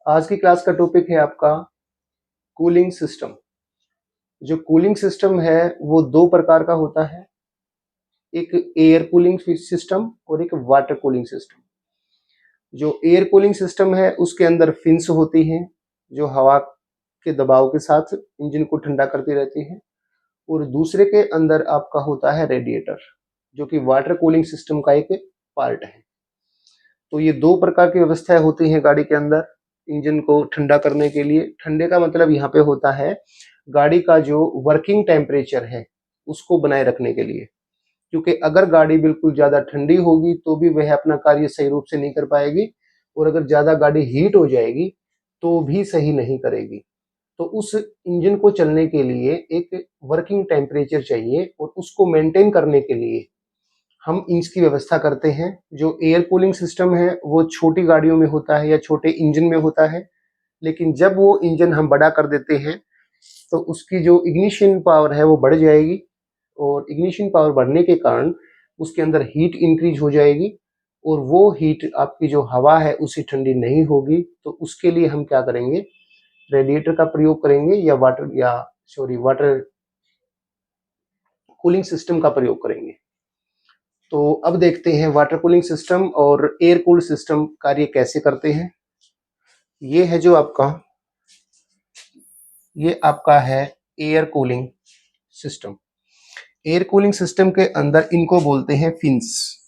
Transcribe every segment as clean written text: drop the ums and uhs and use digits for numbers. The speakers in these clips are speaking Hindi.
आज की क्लास का टॉपिक है आपका कूलिंग सिस्टम। जो कूलिंग सिस्टम है वो दो प्रकार का होता है, एक एयर कूलिंग सिस्टम और एक वाटर कूलिंग सिस्टम। जो एयर कूलिंग सिस्टम है उसके अंदर फिन्स होती हैं जो हवा के दबाव के साथ इंजन को ठंडा करती रहती है, और दूसरे के अंदर आपका होता है रेडिएटर जो कि वाटर कूलिंग सिस्टम का एक पार्ट है। तो ये दो प्रकार की व्यवस्थाएं होती हैं गाड़ी के अंदर इंजन को ठंडा करने के लिए। ठंडे का मतलब यहाँ पे होता है गाड़ी का जो वर्किंग टेम्परेचर है उसको बनाए रखने के लिए, क्योंकि अगर गाड़ी बिल्कुल ज्यादा ठंडी होगी तो भी वह अपना कार्य सही रूप से नहीं कर पाएगी, और अगर ज्यादा गाड़ी हीट हो जाएगी तो भी सही नहीं करेगी। तो उस इंजन को चलने के लिए एक वर्किंग टेम्परेचर चाहिए, और उसको मेंटेन करने के लिए हम इसकी व्यवस्था करते हैं। जो एयर कूलिंग सिस्टम है वो छोटी गाड़ियों में होता है या छोटे इंजन में होता है, लेकिन जब वो इंजन हम बड़ा कर देते हैं तो उसकी जो इग्निशन पावर है वो बढ़ जाएगी, और इग्निशन पावर बढ़ने के कारण उसके अंदर हीट इंक्रीज हो जाएगी, और वो हीट आपकी जो हवा है उसी ठंडी नहीं होगी। तो उसके लिए हम क्या करेंगे, रेडिएटर का प्रयोग करेंगे या वाटर कूलिंग सिस्टम का प्रयोग करेंगे। तो अब देखते हैं वाटर कूलिंग सिस्टम और एयर कूल्ड सिस्टम कार्य कैसे करते हैं। ये है जो ये आपका है air cooling system. Air cooling system के अंदर इनको बोलते हैं फिन्स,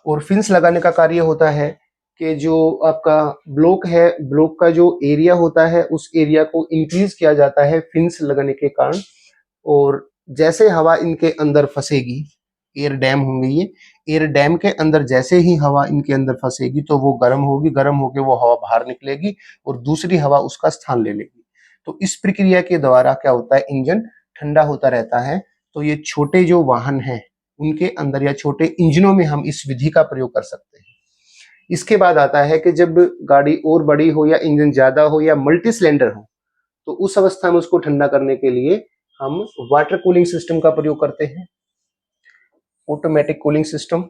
और फिन्स लगाने का कार्य होता है कि जो आपका ब्लॉक है, ब्लॉक का जो एरिया होता है उस एरिया को इंक्रीज किया जाता है फिन्स लगाने के कारण। और जैसे हवा इनके अंदर फंसेगी, एयर डैम होंगे ये, एयर डैम के अंदर जैसे ही हवा इनके अंदर फंसेगी तो वो गर्म होगी, गर्म होकर वो हवा बाहर निकलेगी और दूसरी हवा उसका स्थान ले लेगी। तो इस प्रक्रिया के द्वारा क्या होता है, इंजन ठंडा होता रहता है। तो ये छोटे जो वाहन हैं उनके अंदर या छोटे इंजनों में हम इस विधि का प्रयोग कर सकते हैं। इसके बाद आता है कि जब गाड़ी और बड़ी हो या इंजन ज्यादा हो या मल्टी सिलेंडर हो, तो उस अवस्था में उसको ठंडा करने के लिए हम वाटर कूलिंग सिस्टम का प्रयोग करते हैं। ऑटोमेटिक कूलिंग सिस्टम,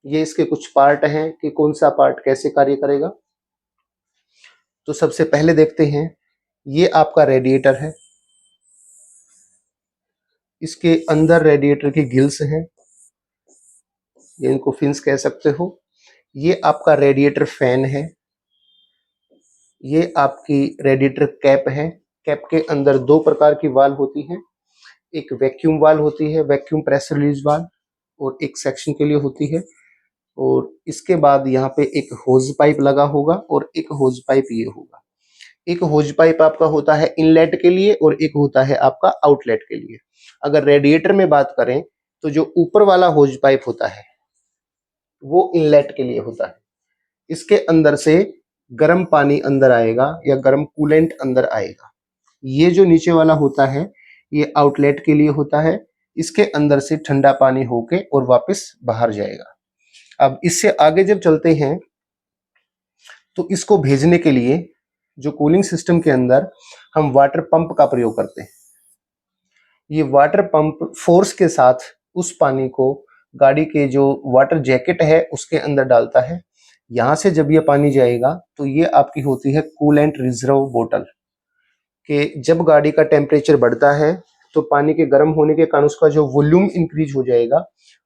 ये इसके कुछ पार्ट हैं कि कौन सा पार्ट कैसे कार्य करेगा। तो सबसे पहले देखते हैं, ये आपका रेडिएटर है, इसके अंदर रेडिएटर की गिल्स हैं, ये इनको फिन्स कह सकते हो। ये आपका रेडिएटर फैन है, ये आपकी रेडिएटर कैप है। कैप के अंदर दो प्रकार की वाल्व होती हैं, एक वैक्यूम वाल्व होती है, वैक्यूम प्रेस रिलीज वाल्व, और एक सेक्शन के लिए होती है। और इसके बाद यहाँ पे एक होज पाइप लगा होगा और एक होज पाइप ये होगा। एक होज पाइप आपका होता है इनलेट के लिए और एक होता है आपका आउटलेट के लिए। अगर रेडिएटर में बात करें तो जो ऊपर वाला होज पाइप होता है वो इनलेट के लिए होता है। इसके अंदर से गर्म पानी अंदर आएगा या गर्म कूलेंट अंदर आएगा। ये जो नीचे वाला होता है ये आउटलेट के लिए होता है, इसके अंदर से ठंडा पानी होके और वापस बाहर जाएगा। अब इससे आगे जब चलते हैं तो इसको भेजने के लिए जो कूलिंग सिस्टम के अंदर हम वाटर पंप का प्रयोग करते हैं। ये वाटर पंप फोर्स के साथ उस पानी को गाड़ी के जो वाटर जैकेट है उसके अंदर डालता है। यहाँ से जब ये पानी जाएगा तो ये आपकी होती है कूलेंट रिजर्व बोतल, कि जब गाड़ी का टेम्परेचर बढ़ता है तो पानी के गर्म होने के कारण उसका जो वॉल्यूम इंक्रीज हो जाएगा।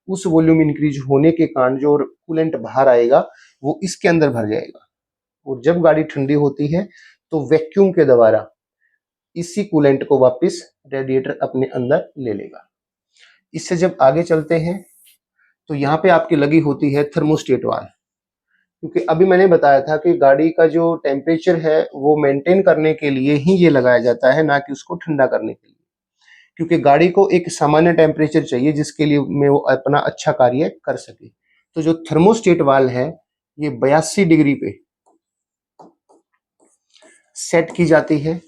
उस वॉल्यूम इंक्रीज होने के कारण जो कूलेंट बाहर आएगा वो इसके अंदर भर जाएगा, और जब गाड़ी ठंडी होती है तो वैक्यूम के द्वारा इसी कूलेंट को वापस रेडिएटर अपने अंदर ले लेगा। इससे जब आगे चलते हैं तो यहाँ पे आपकी लगी होती है थर्मोस्टेट वाल्व, क्योंकि अभी मैंने बताया था कि गाड़ी का जो टेम्परेचर है वो मेंटेन करने के लिए ही ये लगाया जाता है, ना कि उसको ठंडा करने के लिए। क्योंकि गाड़ी को एक सामान्य टेम्परेचर चाहिए जिसके लिए में वो अपना अच्छा कार्य कर सके। तो जो थर्मोस्टेट वाल्व है ये 82 डिग्री पे सेट की जाती है।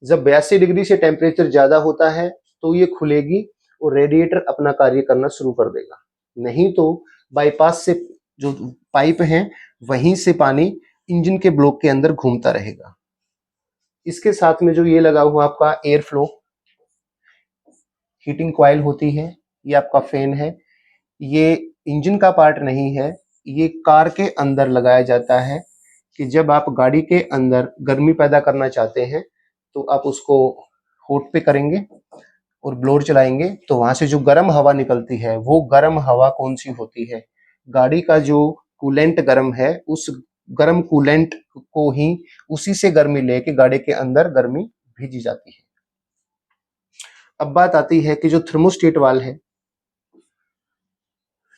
जब 82 डिग्री से टेम्परेचर ज्यादा होता है तो ये खुलेगी और रेडिएटर अपना कार्य करना शुरू कर देगा, नहीं तो बाईपास से जो पाइप है वहीं से पानी इंजन के ब्लॉक के अंदर घूमता रहेगा। इसके साथ में जो ये लगा हुआ आपका एयर फ्लो हीटिंग कॉइल होती है, ये आपका फैन है। ये इंजन का पार्ट नहीं है, ये कार के अंदर लगाया जाता है कि जब आप गाड़ी के अंदर गर्मी पैदा करना चाहते हैं तो आप उसको होठ पे करेंगे और ब्लोअर चलाएंगे तो वहां से जो गर्म हवा निकलती है वो गर्म हवा कौन सी होती है, गाड़ी का जो कूलेंट गर्म है उस गर्म कूलेंट को ही उसी से गर्मी लेके गाड़ी के अंदर गर्मी भेजी जाती है। अब बात आती है कि जो थर्मोस्टेट वाल्व है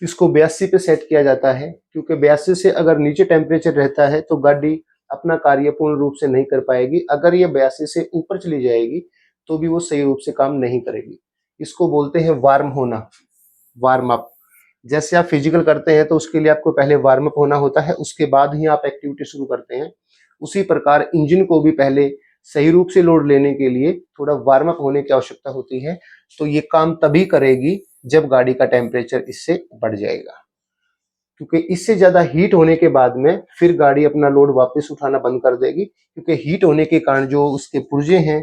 इसको 82 पे सेट किया जाता है, क्योंकि 82 से अगर नीचे टेम्परेचर रहता है तो गाड़ी अपना कार्य पूर्ण रूप से नहीं कर पाएगी। अगर ये 82 से ऊपर चली जाएगी तो भी वो सही रूप से काम नहीं करेगी। इसको बोलते हैं वार्म होना, वार्म अप। जैसे आप फिजिकल करते हैं तो उसके लिए आपको पहले वार्म अप होना होता है, उसके बाद ही आप एक्टिविटी शुरू करते हैं। उसी प्रकार इंजन को भी पहले सही रूप से लोड लेने के लिए थोड़ा वार्म अप होने की आवश्यकता होती है। तो ये काम तभी करेगी जब गाड़ी का टेम्परेचर इससे बढ़ जाएगा, क्योंकि इससे ज्यादा हीट होने के बाद में फिर गाड़ी अपना लोड वापस उठाना बंद कर देगी, क्योंकि हीट होने के कारण जो उसके पुर्जे हैं,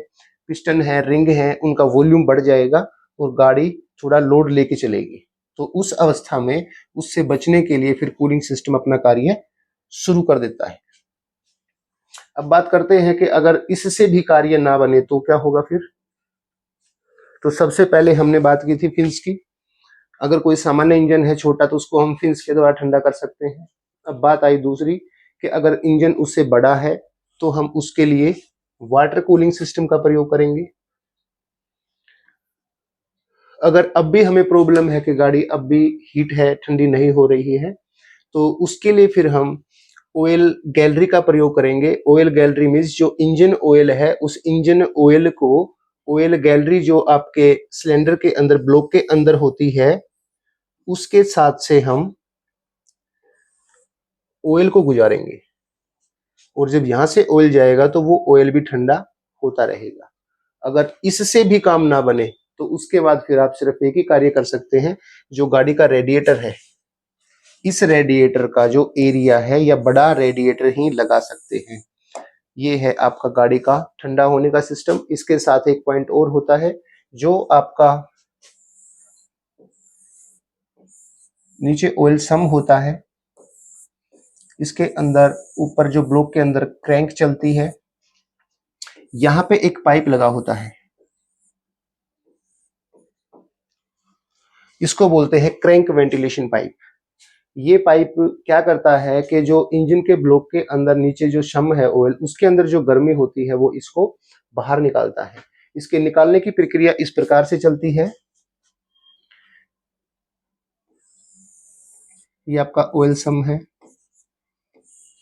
पिस्टन है, रिंग है, उनका वॉल्यूम बढ़ जाएगा और गाड़ी थोड़ा लोड लेके चलेगी। तो उस अवस्था में उससे बचने के लिए फिर कूलिंग सिस्टम अपना कार्य शुरू कर देता है। अब बात करते हैं कि अगर इससे भी कार्य ना बने तो क्या होगा फिर। तो सबसे पहले हमने बात की थी फिंस की। अगर कोई सामान्य इंजन है छोटा तो उसको हम फिंस के द्वारा ठंडा कर सकते हैं। अब बात आई दूसरी कि अगर इंजन उससे बड़ा है तो हम उसके लिए वाटर कूलिंग सिस्टम का प्रयोग करेंगे। अगर अब भी हमें प्रॉब्लम है कि गाड़ी अब भी हीट है, ठंडी नहीं हो रही है, तो उसके लिए फिर हम ऑयल गैलरी का प्रयोग करेंगे। ऑयल गैलरी मीन्स जो इंजन ऑयल है उस इंजन ऑयल को ऑयल गैलरी जो आपके सिलेंडर के अंदर ब्लॉक के अंदर होती है उसके साथ से हम ऑयल को गुजारेंगे, और जब यहां से ऑयल जाएगा तो वो ऑयल भी ठंडा होता रहेगा। अगर इससे भी काम ना बने तो उसके बाद फिर आप सिर्फ एक ही कार्य कर सकते हैं, जो गाड़ी का रेडिएटर है इस रेडिएटर का जो एरिया है या बड़ा रेडिएटर ही लगा सकते हैं। ये है आपका गाड़ी का ठंडा होने का सिस्टम। इसके साथ एक पॉइंट और होता है, जो आपका नीचे ऑयल सम होता है, इसके अंदर ऊपर जो ब्लॉक के अंदर क्रैंक चलती है, यहां पे एक पाइप लगा होता है, इसको बोलते हैं क्रैंक वेंटिलेशन पाइप। ये पाइप क्या करता है कि जो इंजन के ब्लॉक के अंदर नीचे जो शम है ऑयल, उसके अंदर जो गर्मी होती है वो इसको बाहर निकालता है। इसके निकालने की प्रक्रिया इस प्रकार से चलती है। ये आपका ऑयल सम है,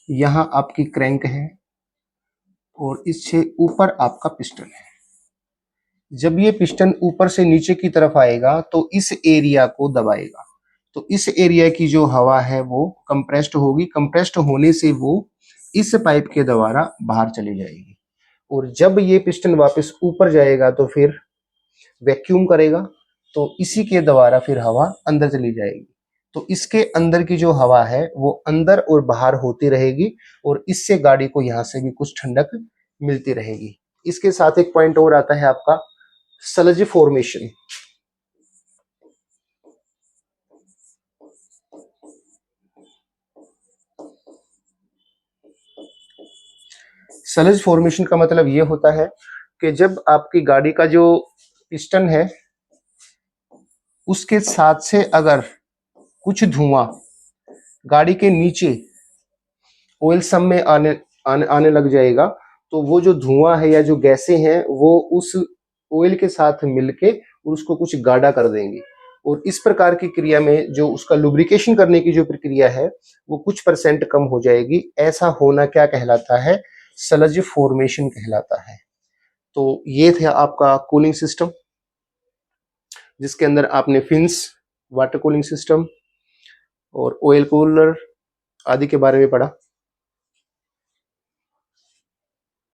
यहाँ आपकी क्रैंक है और इससे ऊपर आपका पिस्टन है। जब ये पिस्टन ऊपर से नीचे की तरफ आएगा तो इस एरिया को दबाएगा, तो इस एरिया की जो हवा है वो कंप्रेस्ड होगी। कंप्रेस्ड होने से वो इस पाइप के द्वारा बाहर चली जाएगी, और जब ये पिस्टन वापस ऊपर जाएगा तो फिर वैक्यूम करेगा, तो इसी के द्वारा फिर हवा अंदर चली जाएगी। तो इसके अंदर की जो हवा है वो अंदर और बाहर होती रहेगी, और इससे गाड़ी को यहाँ से भी कुछ ठंडक मिलती रहेगी। इसके साथ एक पॉइंट और आता है आपका स्लज फॉर्मेशन। स्लज फॉर्मेशन का मतलब ये होता है कि जब आपकी गाड़ी का जो पिस्टन है उसके साथ से अगर कुछ धुआं गाड़ी के नीचे ऑयल सम में आने लग जाएगा, तो वो जो धुआं है या जो गैसें हैं वो उस ऑयल के साथ मिलके उसको कुछ गाढ़ा कर देंगी, और इस प्रकार की क्रिया में जो उसका लुब्रिकेशन करने की जो प्रक्रिया है वो कुछ परसेंट कम हो जाएगी। ऐसा होना क्या कहलाता है, स्लज फॉर्मेशन कहलाता है। तो ये था आपका कूलिंग सिस्टम, जिसके अंदर आपने फिंस, वाटर कूलिंग सिस्टम और ऑयल कूलर आदि के बारे में पढ़ा।